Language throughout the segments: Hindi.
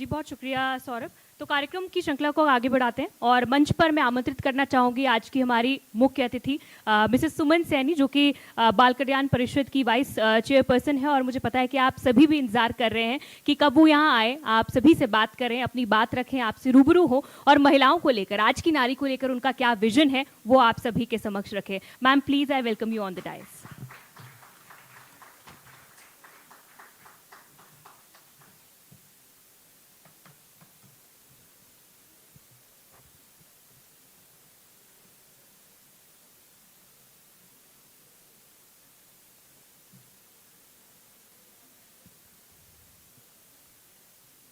जी बहुत शुक्रिया सौरभ। तो कार्यक्रम की श्रृंखला को आगे बढ़ाते हैं और मंच पर मैं आमंत्रित करना चाहूँगी आज की हमारी मुख्य अतिथि मिसेस सुमन सैनी, जो कि बाल कल्याण परिषद की वाइस चेयरपर्सन है। और मुझे पता है कि आप सभी भी इंतजार कर रहे हैं कि कब वो यहाँ आए, आप सभी से बात करें, अपनी बात रखें, आपसे रूबरू हो और महिलाओं को लेकर, आज की नारी को लेकर उनका क्या विजन है वो आप सभी के समक्ष रखें। Ma'am please, I welcome you on the dais.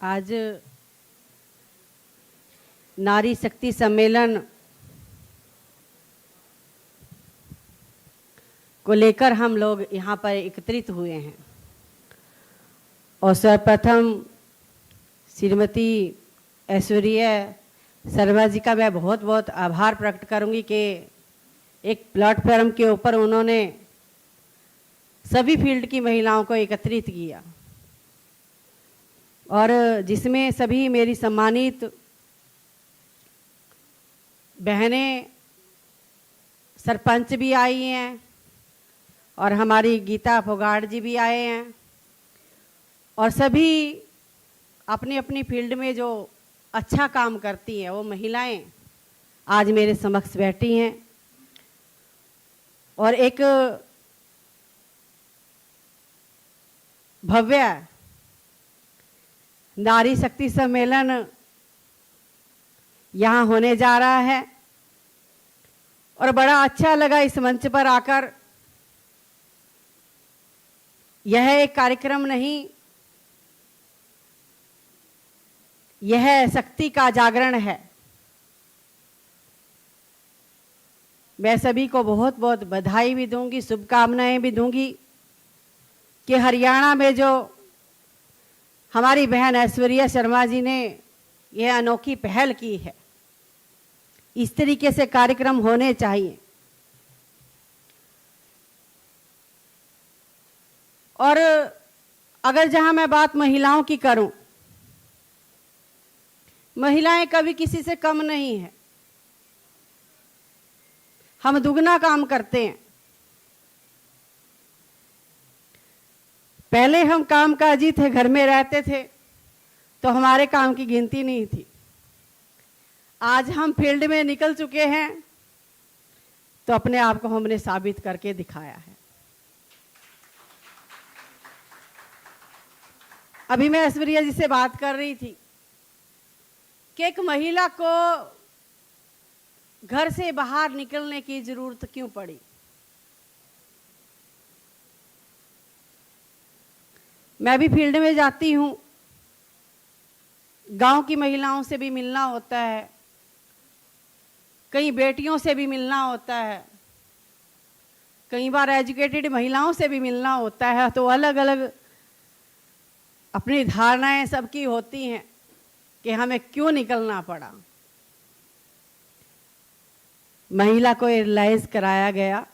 आज नारी शक्ति सम्मेलन को लेकर हम लोग यहाँ पर एकत्रित हुए हैं और सर्वप्रथम श्रीमती ऐश्वर्या शर्मा जी का मैं बहुत बहुत आभार प्रकट करूँगी कि एक प्लेटफॉर्म के ऊपर उन्होंने सभी फील्ड की महिलाओं को एकत्रित किया और जिसमें सभी मेरी सम्मानित बहनें सरपंच भी आई हैं और हमारी गीता फोगाट जी भी आए हैं और सभी अपनी अपनी फील्ड में जो अच्छा काम करती हैं वो महिलाएं आज मेरे समक्ष बैठी हैं। और एक भव्य नारी शक्ति सम्मेलन यहाँ होने जा रहा है और बड़ा अच्छा लगा इस मंच पर आकर। यह एक कार्यक्रम नहीं, यह शक्ति का जागरण है। मैं सभी को बहुत बहुत बधाई भी दूंगी, शुभकामनाएं भी दूंगी कि हरियाणा में जो हमारी बहन ऐश्वर्या शर्मा जी ने यह अनोखी पहल की है, इस तरीके से कार्यक्रम होने चाहिए। और अगर जहां मैं बात महिलाओं की करूं, महिलाएं कभी किसी से कम नहीं है, हम दुगना काम करते हैं। पहले हम कामकाजी थे, घर में रहते थे तो हमारे काम की गिनती नहीं थी। आज हम फील्ड में निकल चुके हैं तो अपने आप को हमने साबित करके दिखाया है। अभी मैं ऐश्वर्या जी से बात कर रही थी कि एक महिला को घर से बाहर निकलने की जरूरत क्यों पड़ी। मैं भी फील्ड में जाती हूँ, गांव की महिलाओं से भी मिलना होता है, कई बेटियों से भी मिलना होता है, कई बार एजुकेटेड महिलाओं से भी मिलना होता है। तो अलग अलग अपनी धारणाएं सबकी होती हैं कि हमें क्यों निकलना पड़ा। महिला को रियलाइज कराया गया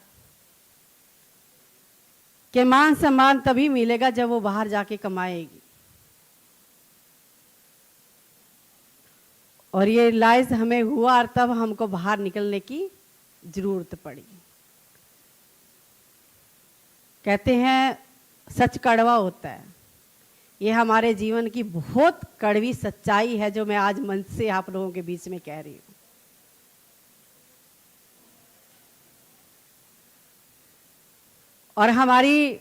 कि मान सम्मान तभी मिलेगा जब वो बाहर जाके कमाएगी। और ये रियलाइज हमें हुआ और तब हमको बाहर निकलने की जरूरत पड़ी। कहते हैं सच कड़वा होता है, ये हमारे जीवन की बहुत कड़वी सच्चाई है जो मैं आज मंच से आप लोगों के बीच में कह रही हूं। और हमारी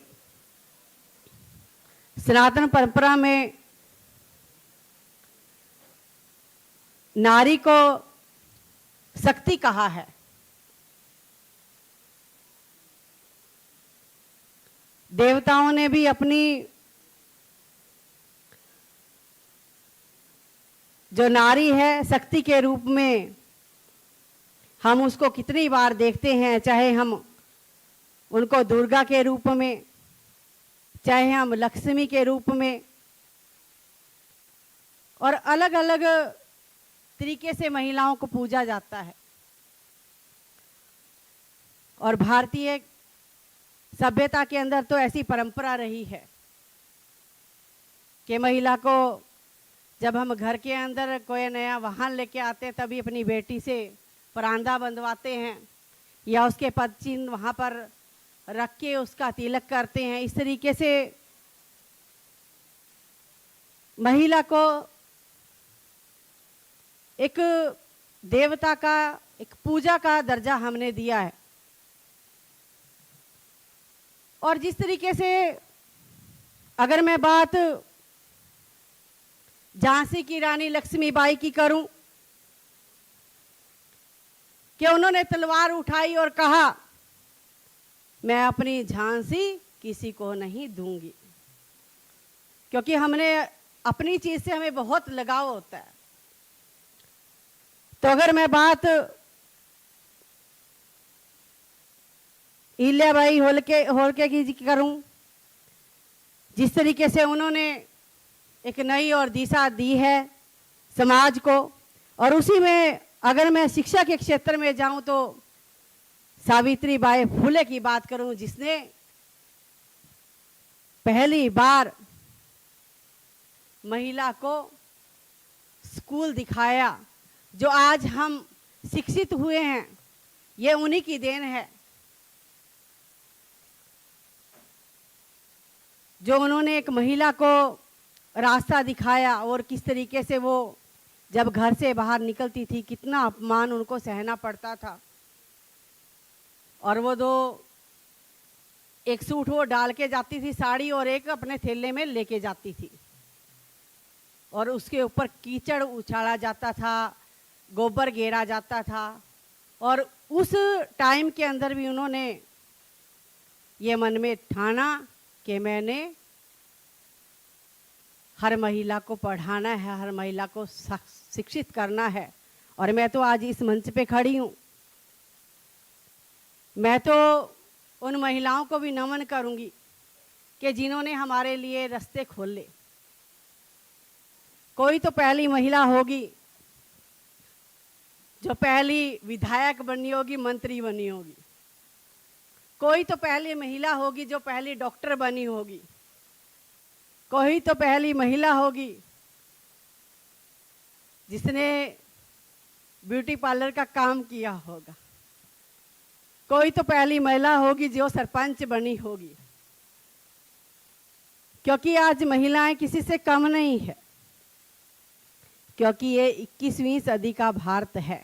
सनातन परंपरा में नारी को शक्ति कहा है। देवताओं ने भी अपनी जो नारी है शक्ति के रूप में, हम उसको कितनी बार देखते हैं, चाहे हम उनको दुर्गा के रूप में, चाहे हम लक्ष्मी के रूप में, और अलग अलग तरीके से महिलाओं को पूजा जाता है। और भारतीय सभ्यता के अंदर तो ऐसी परंपरा रही है कि महिला को जब हम घर के अंदर कोई नया वाहन लेके आते हैं तभी अपनी बेटी से परांदा बंधवाते हैं या उसके पद चिन्ह वहाँ पर रख के उसका तिलक करते हैं। इस तरीके से महिला को एक देवता का, एक पूजा का दर्जा हमने दिया है। और जिस तरीके से अगर मैं बात झांसी की रानी लक्ष्मीबाई की करूं कि उन्होंने तलवार उठाई और कहा मैं अपनी झांसी किसी को नहीं दूंगी, क्योंकि हमने अपनी चीज से हमें बहुत लगाव होता है। तो अगर मैं बात इल्याबाई होलके की करूं, जिस तरीके से उन्होंने एक नई और दिशा दी है समाज को, और उसी में अगर मैं शिक्षा के क्षेत्र में जाऊं तो सावित्रीबाई फुले की बात करूं, जिसने पहली बार महिला को स्कूल दिखाया। जो आज हम शिक्षित हुए हैं ये उन्हीं की देन है, जो उन्होंने एक महिला को रास्ता दिखाया और किस तरीके से वो जब घर से बाहर निकलती थी कितना अपमान उनको सहना पड़ता था। और वो दो, एक सूट वो डाल के जाती थी साड़ी और एक अपने थैले में लेके जाती थी, और उसके ऊपर कीचड़ उछाला जाता था, गोबर घेरा जाता था। और उस टाइम के अंदर भी उन्होंने ये मन में ठाना कि मैंने हर महिला को पढ़ाना है, हर महिला को शिक्षित करना है। और मैं तो आज इस मंच पे खड़ी हूँ, मैं तो उन महिलाओं को भी नमन करूंगी कि जिन्होंने हमारे लिए रास्ते खोले। कोई तो पहली महिला होगी जो पहली विधायक बनी होगी, मंत्री बनी होगी। कोई तो पहली महिला होगी जो पहली डॉक्टर बनी होगी। कोई तो पहली महिला होगी जिसने ब्यूटी पार्लर का काम किया होगा। कोई तो पहली महिला होगी जो सरपंच बनी होगी। क्योंकि आज महिलाएं किसी से कम नहीं है, क्योंकि ये 21वीं सदी का भारत है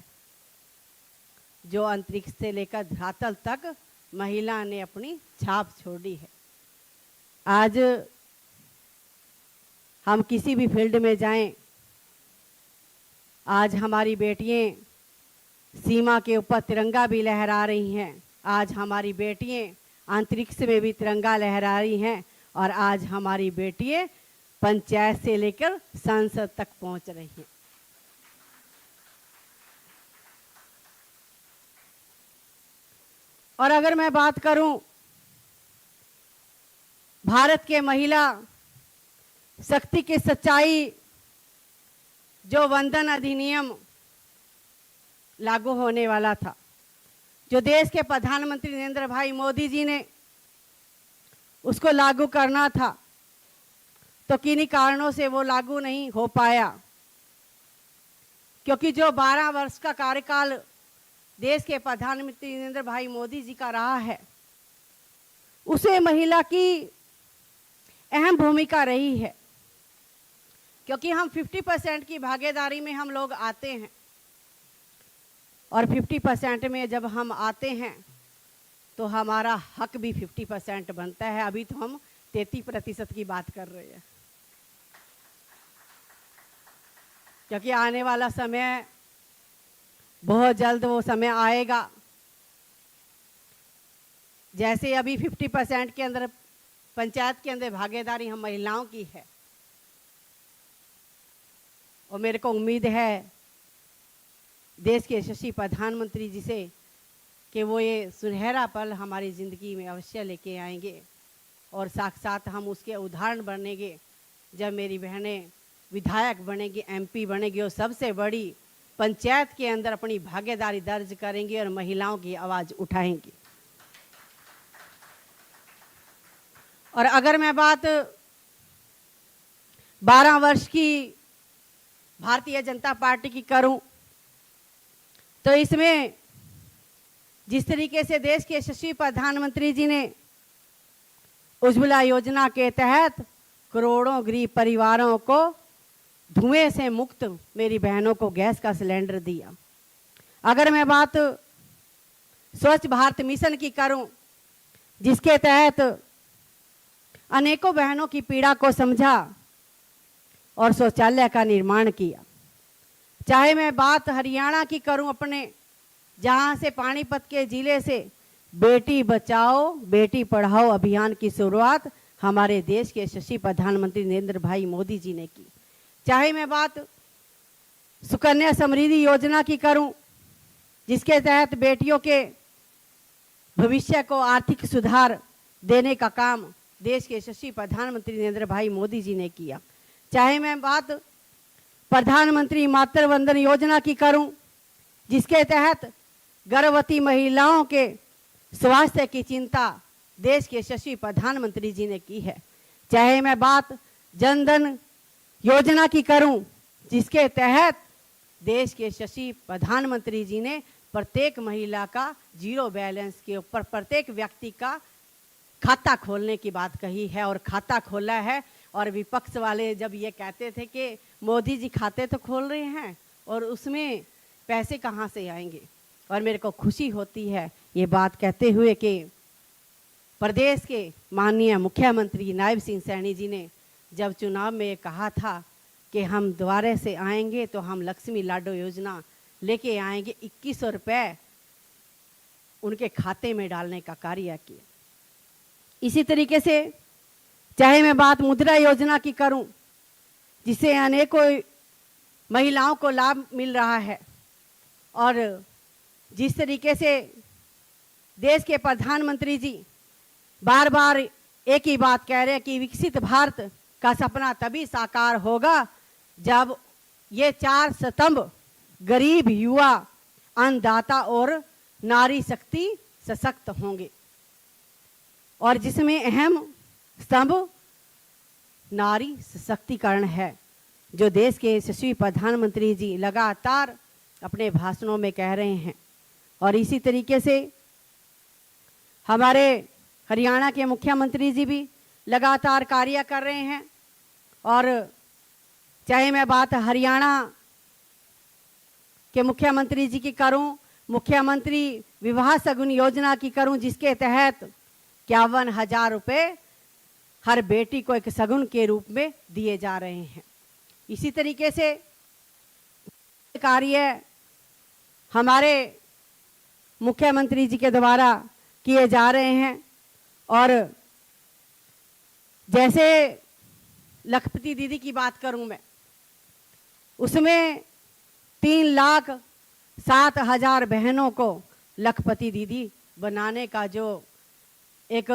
जो अंतरिक्ष से लेकर धरातल तक महिला ने अपनी छाप छोड़ी है। आज हम किसी भी फील्ड में जाएं, आज हमारी बेटियां सीमा के ऊपर तिरंगा भी लहरा रही हैं। आज हमारी बेटियां अंतरिक्ष में भी तिरंगा लहरा रही हैं, और आज हमारी बेटियां पंचायत से लेकर संसद तक पहुंच रही हैं। और अगर मैं बात करूं भारत के महिला शक्ति की सच्चाई, जो वंदन अधिनियम लागू होने वाला था, जो देश के प्रधानमंत्री नरेंद्र भाई मोदी जी ने उसको लागू करना था, तो किन्हीं कारणों से वो लागू नहीं हो पाया। क्योंकि जो 12 वर्ष का कार्यकाल देश के प्रधानमंत्री नरेंद्र भाई मोदी जी का रहा है, उसे महिला की अहम भूमिका रही है। क्योंकि हम 50% की भागीदारी में हम लोग आते हैं, और 50% में जब हम आते हैं तो हमारा हक भी 50% बनता है। अभी तो हम 33% की बात कर रहे हैं, क्योंकि आने वाला समय बहुत जल्द वो समय आएगा। जैसे अभी 50% के अंदर पंचायत के अंदर भागीदारी हम महिलाओं की है, और मेरे को उम्मीद है देश के यशस्वी प्रधानमंत्री जी से कि वो ये सुनहरा पल हमारी ज़िंदगी में अवश्य लेके आएंगे, और साथ साथ हम उसके उदाहरण बनेंगे जब मेरी बहनें विधायक बनेगी, MP बनेगी, और सबसे बड़ी पंचायत के अंदर अपनी भागीदारी दर्ज करेंगी और महिलाओं की आवाज़ उठाएंगी। और अगर मैं बात 12 वर्ष की भारतीय जनता पार्टी की करूं तो इसमें जिस तरीके से देश के यशस्वी प्रधानमंत्री जी ने उज्ज्वला योजना के तहत करोड़ों गरीब परिवारों को धुएं से मुक्त मेरी बहनों को गैस का सिलेंडर दिया। अगर मैं बात स्वच्छ भारत मिशन की करूं जिसके तहत अनेकों बहनों की पीड़ा को समझा और शौचालय का निर्माण किया। चाहे मैं बात हरियाणा की करूं अपने, जहां से पानीपत के जिले से बेटी बचाओ बेटी पढ़ाओ अभियान की शुरुआत हमारे देश के यशस्वी प्रधानमंत्री नरेंद्र भाई मोदी जी ने की। चाहे मैं बात सुकन्या समृद्धि योजना की करूं जिसके तहत बेटियों के भविष्य को आर्थिक सुधार देने का काम देश के यशस्वी प्रधानमंत्री नरेंद्र भाई मोदी जी ने किया। चाहे मैं बात प्रधानमंत्री मातृ वंदन योजना की करूं जिसके तहत गर्भवती महिलाओं के स्वास्थ्य की चिंता देश के यशस्वी प्रधानमंत्री जी ने की है। चाहे मैं बात जन धन योजना की करूं जिसके तहत देश के यशस्वी प्रधानमंत्री जी ने प्रत्येक महिला का जीरो बैलेंस के ऊपर प्रत्येक व्यक्ति का खाता खोलने की बात कही है और खाता खोला है। और विपक्ष वाले जब ये कहते थे कि मोदी जी खाते तो खोल रहे हैं और उसमें पैसे कहाँ से आएंगे, और मेरे को खुशी होती है ये बात कहते हुए कि प्रदेश के माननीय मुख्यमंत्री नायब सिंह सैनी जी ने जब चुनाव में कहा था कि हम दोबारा से आएंगे तो हम लक्ष्मी लाडो योजना लेके आएंगे, 2100 रुपये उनके खाते में डालने का कार्य किया। इसी तरीके से चाहे मैं बात मुद्रा योजना की करूं जिससे अनेकों महिलाओं को लाभ मिल रहा है, और जिस तरीके से देश के प्रधानमंत्री जी बार बार एक ही बात कह रहे हैं कि विकसित भारत का सपना तभी साकार होगा जब ये 4 स्तंभ गरीब, युवा, अन्नदाता और नारी शक्ति सशक्त होंगे, और जिसमें अहम स्तंभ नारी सशक्तिकरण है, जो देश के यशस्वी प्रधानमंत्री जी लगातार अपने भाषणों में कह रहे हैं। और इसी तरीके से हमारे हरियाणा के मुख्यमंत्री जी भी लगातार कार्य कर रहे हैं। और चाहे मैं बात हरियाणा के मुख्यमंत्री जी की करूं, मुख्यमंत्री विवाह शगुन योजना की करूं जिसके तहत 51,000 रुपये हर बेटी को एक शगुन के रूप में दिए जा रहे हैं। इसी तरीके से कार्य हमारे मुख्यमंत्री जी के द्वारा किए जा रहे हैं। और जैसे लखपति दीदी की बात करूं मैं, उसमें 3,07,000 बहनों को लखपति दीदी बनाने का जो एक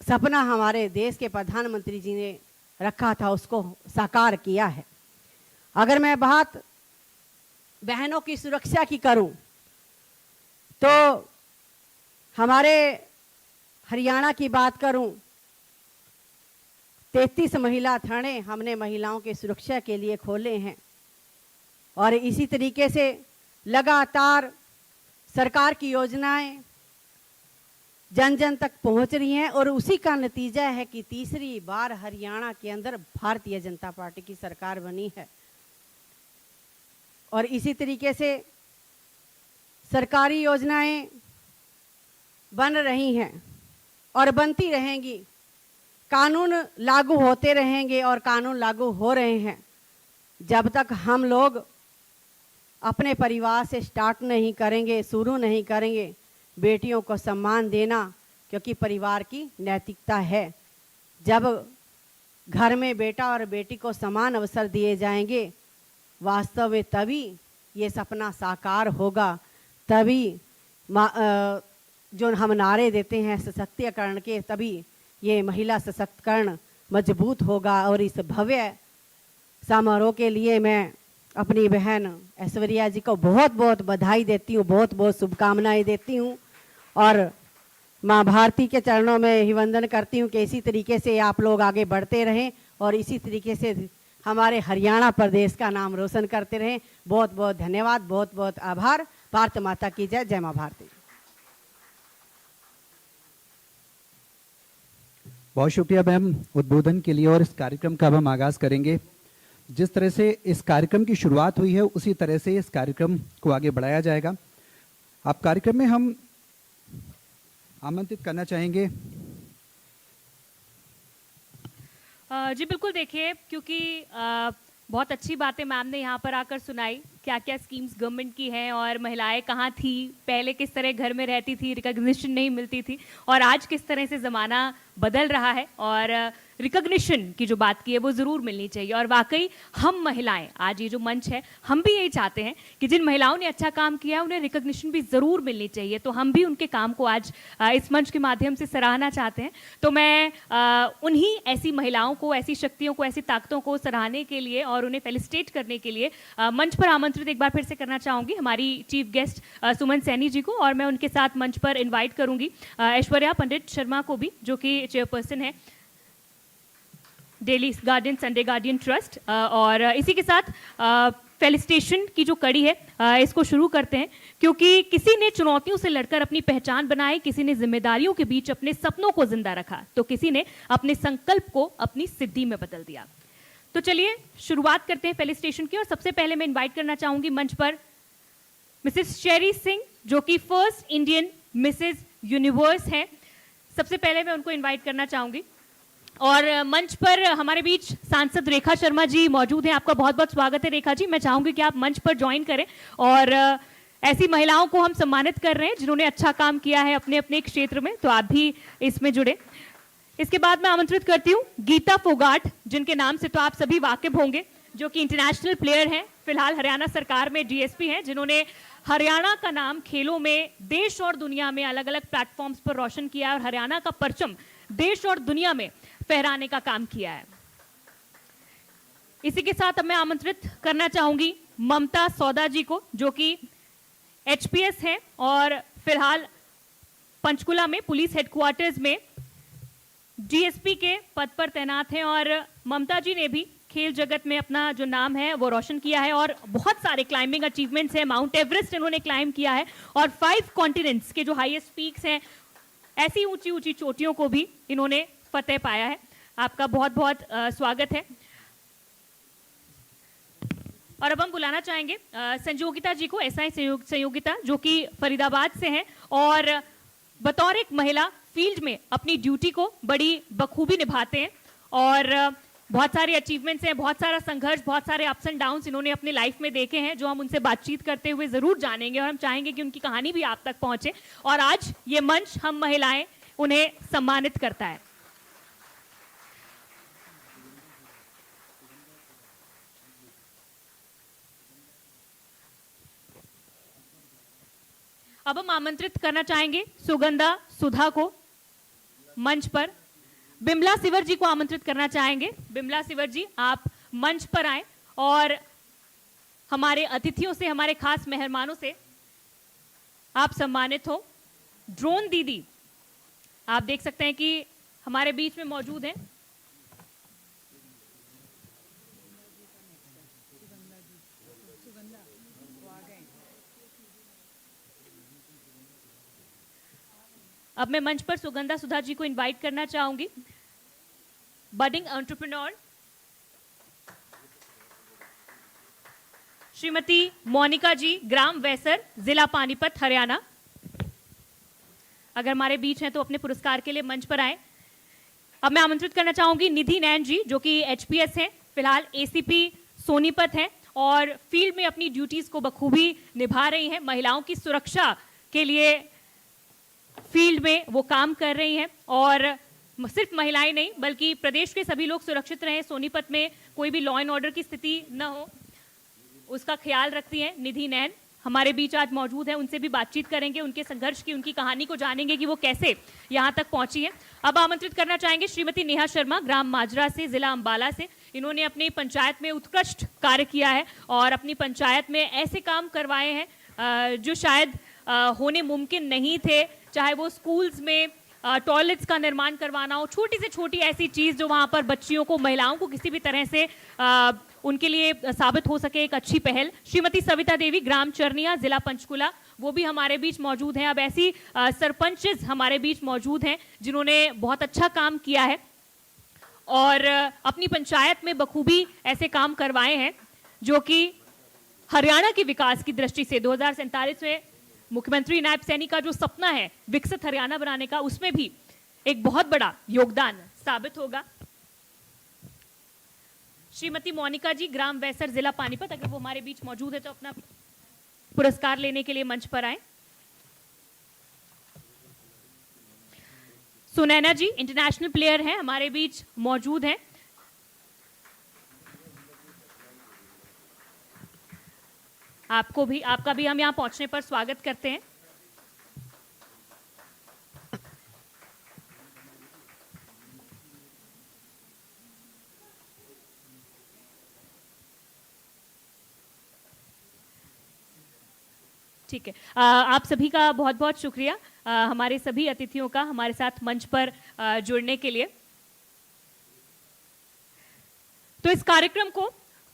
सपना हमारे देश के प्रधानमंत्री जी ने रखा था उसको साकार किया है। अगर मैं बात बहनों की सुरक्षा की करूं तो हमारे हरियाणा की बात करूं, 33 महिला थाने हमने महिलाओं की सुरक्षा के लिए खोले हैं। और इसी तरीके से लगातार सरकार की योजनाएं जन जन तक पहुंच रही हैं, और उसी का नतीजा है कि तीसरी बार हरियाणा के अंदर भारतीय जनता पार्टी की सरकार बनी है। और इसी तरीके से सरकारी योजनाएं बन रही हैं और बनती रहेंगी, कानून लागू होते रहेंगे और कानून लागू हो रहे हैं। जब तक हम लोग अपने परिवार से स्टार्ट नहीं करेंगे, शुरू नहीं करेंगे बेटियों को सम्मान देना, क्योंकि परिवार की नैतिकता है। जब घर में बेटा और बेटी को समान अवसर दिए जाएंगे, वास्तव में तभी ये सपना साकार होगा। तभी जो हम नारे देते हैं सशक्तिकरण के, तभी ये महिला सशक्तिकरण मजबूत होगा। और इस भव्य समारोह के लिए मैं अपनी बहन ऐश्वर्या जी को बहुत बहुत बधाई देती हूँ, बहुत बहुत शुभकामनाएं देती हूँ। और माँ भारती के चरणों में ही वंदन करती हूँ कि इसी तरीके से आप लोग आगे बढ़ते रहें और इसी तरीके से हमारे हरियाणा प्रदेश का नाम रोशन करते रहें। बहुत बहुत धन्यवाद, बहुत बहुत आभार। भारत माता की जय, जय माँ भारती। बहुत शुक्रिया मैम उद्बोधन के लिए। और इस कार्यक्रम का अब हम आगाज़ करेंगे। जिस तरह से इस कार्यक्रम की शुरुआत हुई है उसी तरह से इस कार्यक्रम को आगे बढ़ाया जाएगा। आप कार्यक्रम में हम आमंत्रित करना चाहेंगे। जी बिल्कुल, देखिए क्योंकि बहुत अच्छी बातें मैम ने यहाँ पर आकर सुनाई, क्या क्या स्कीम्स गवर्नमेंट की हैं और महिलाएं कहाँ थी पहले, किस तरह घर में रहती थी, रिकॉग्निशन नहीं मिलती थी, और आज किस तरह से ज़माना बदल रहा है और रिकॉग्निशन की जो बात की है वो ज़रूर मिलनी चाहिए। और वाकई हम महिलाएं, आज ये जो मंच है, हम भी यही चाहते हैं कि जिन महिलाओं ने अच्छा काम किया है उन्हें रिकॉग्निशन भी ज़रूर मिलनी चाहिए। तो हम भी उनके काम को आज इस मंच के माध्यम से सराहना चाहते हैं। तो मैं उन्हीं ऐसी महिलाओं को, ऐसी शक्तियों को, ऐसी ताकतों को सराहने के लिए और उन्हें फेलिसिटेट करने के लिए मंच पर आमंत्रित एक बार फिर से करना चाहूँगी हमारी चीफ गेस्ट सुमन सैनी जी को। और मैं उनके साथ मंच पर इन्वाइट करूँगी ऐश्वर्या पंडित शर्मा को भी, जो कि चेयरपर्सन है daily guardian, Sunday guardian trust. और इसी के साथ फेलिसिटेशन की जो कड़ी है इसको शुरू करते हैं, क्योंकि किसी ने चुनौतियों से लड़कर अपनी पहचान बनाई, किसी ने जिम्मेदारियों के बीच अपने सपनों को जिंदा रखा, तो किसी ने अपने संकल्प को अपनी सिद्धि में बदल दिया। तो चलिए शुरुआत करते हैं फेलिसिटेशन की। और सबसे पहले मैं इन्वाइट करना चाहूंगी मंच पर मिसेस शेरी सिंह, जो कि फर्स्ट इंडियन मिसेस यूनिवर्स हैं। सबसे पहले मैं उनको इन्वाइट करना चाहूंगी। और मंच पर हमारे बीच सांसद रेखा शर्मा जी मौजूद हैं। आपका बहुत बहुत स्वागत है रेखा जी। मैं चाहूंगी कि आप मंच पर ज्वाइन करें और ऐसी महिलाओं को हम सम्मानित कर रहे हैं जिन्होंने अच्छा काम किया है अपने अपने क्षेत्र में, तो आप भी इसमें जुड़े। इसके बाद मैं आमंत्रित करती हूँ गीता फोगाट, जिनके नाम से तो आप सभी वाकिफ होंगे, जो कि इंटरनेशनल प्लेयर हैं, फिलहाल हरियाणा सरकार में डीएसपी हैं, जिन्होंने हरियाणा का नाम खेलों में देश और दुनिया में अलग अलग प्लेटफॉर्म्स पर रोशन किया है और हरियाणा का परचम देश और दुनिया में फहराने का काम किया है। इसी के साथ अब मैं आमंत्रित करना चाहूंगी ममता सौदा जी को, जो कि एचपीएस हैं और फिलहाल पंचकुला में पुलिस हेडक्वार्टर्स में डीएसपी के पद पर तैनात हैं। और ममता जी ने भी खेल जगत में अपना जो नाम है वो रोशन किया है और बहुत सारे क्लाइंबिंग अचीवमेंट्स हैं। माउंट एवरेस्ट इन्होंने क्लाइंब किया है और 5 कॉन्टिनेंट्स के जो हाईएस्ट पीक्स हैं, ऐसी ऊंची ऊंची चोटियों को भी इन्होंने फतेह पाया है। आपका बहुत बहुत स्वागत है। और अब हम बुलाना चाहेंगे संयोगिता जी को, एसआई संयोगिता, जो कि फरीदाबाद से हैं और बतौर एक महिला फील्ड में अपनी ड्यूटी को बड़ी बखूबी निभाते हैं और बहुत सारे अचीवमेंट्स हैं, बहुत सारा संघर्ष, बहुत सारे अप्स एंड डाउन्स इन्होंने अपने लाइफ में देखे हैं, जो हम उनसे बातचीत करते हुए जरूर जानेंगे और हम चाहेंगे कि उनकी कहानी भी आप तक पहुंचे। और आज ये मंच हम महिलाएं उन्हें सम्मानित करता है। अब हम आमंत्रित करना चाहेंगे सुगंधा सुधा को मंच पर। बिमला सिवर जी को आमंत्रित करना चाहेंगे। बिमला सिवर जी, आप मंच पर आए और हमारे अतिथियों से, हमारे खास मेहमानों से आप सम्मानित हो। ड्रोन दीदी, आप देख सकते हैं कि हमारे बीच में मौजूद हैं। अब मैं मंच पर सुगंधा सुधा जी को इनवाइट करना चाहूंगी। बडिंग एंटरप्रेन्योर श्रीमती मोनिका जी, ग्राम वैसर, जिला पानीपत, हरियाणा, अगर हमारे बीच हैं तो अपने पुरस्कार के लिए मंच पर आए। अब मैं आमंत्रित करना चाहूंगी निधि नैन जी, जो कि एचपीएस हैं, फिलहाल एसीपी सोनीपत हैं और फील्ड में अपनी ड्यूटीज को बखूबी निभा रही हैं। महिलाओं की सुरक्षा के लिए फील्ड में वो काम कर रही हैं और सिर्फ महिलाएं नहीं बल्कि प्रदेश के सभी लोग सुरक्षित रहें, सोनीपत में कोई भी लॉ एंड ऑर्डर की स्थिति न हो, उसका ख्याल रखती हैं निधि नैन। हमारे बीच आज मौजूद है, उनसे भी बातचीत करेंगे, उनके संघर्ष की, उनकी कहानी को जानेंगे कि वो कैसे यहाँ तक पहुंची है। अब आमंत्रित करना चाहेंगे श्रीमती नेहा शर्मा, ग्राम माजरा से, जिला अंबाला से। इन्होंने अपनी पंचायत में उत्कृष्ट कार्य किया है और अपनी पंचायत में ऐसे काम करवाए हैं जो शायद होने मुमकिन नहीं थे, चाहे वो स्कूल्स में टॉयलेट्स का निर्माण करवाना हो, छोटी से छोटी ऐसी चीज़ जो वहाँ पर बच्चियों को, महिलाओं को किसी भी तरह से उनके लिए साबित हो सके, एक अच्छी पहल। श्रीमती सविता देवी, ग्राम चरनिया, जिला पंचकुला, वो भी हमारे बीच मौजूद हैं। अब ऐसी सरपंचेस हमारे बीच मौजूद हैं जिन्होंने बहुत अच्छा काम किया है और अपनी पंचायत में बखूबी ऐसे काम करवाए हैं जो कि हरियाणा के विकास की दृष्टि से 2047 में मुख्यमंत्री नायब सैनी का जो सपना है विकसित हरियाणा बनाने का, उसमें भी एक बहुत बड़ा योगदान साबित होगा। श्रीमती मोनिका जी, ग्राम वैसर, जिला पानीपत, अगर वो हमारे बीच मौजूद है तो अपना पुरस्कार लेने के लिए मंच पर आए। सुनैना जी, इंटरनेशनल प्लेयर हैं, हमारे बीच मौजूद हैं। आपका भी हम यहां पहुंचने पर स्वागत करते हैं। ठीक है, आप सभी का बहुत बहुत शुक्रिया, हमारे सभी अतिथियों का हमारे साथ मंच पर जुड़ने के लिए। तो इस कार्यक्रम को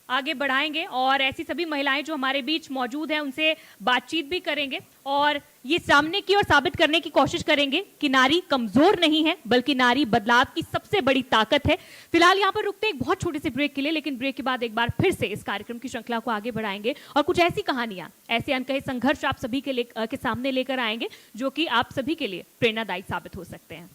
आगे बढ़ाएंगे और ऐसी सभी महिलाएं जो हमारे बीच मौजूद हैं उनसे बातचीत भी करेंगे और ये सामने की ओर साबित करने की कोशिश करेंगे कि नारी कमजोर नहीं है बल्कि नारी बदलाव की सबसे बड़ी ताकत है। फिलहाल यहाँ पर रुकते हैं एक बहुत छोटे से ब्रेक के लिए, लेकिन ब्रेक के बाद एक बार फिर से इस कार्यक्रम की श्रृंखला को आगे बढ़ाएंगे और कुछ ऐसी कहानियां, ऐसे अनकहे संघर्ष आप सभी के सामने लेकर आएंगे जो कि आप सभी के लिए प्रेरणादायी साबित हो सकते हैं।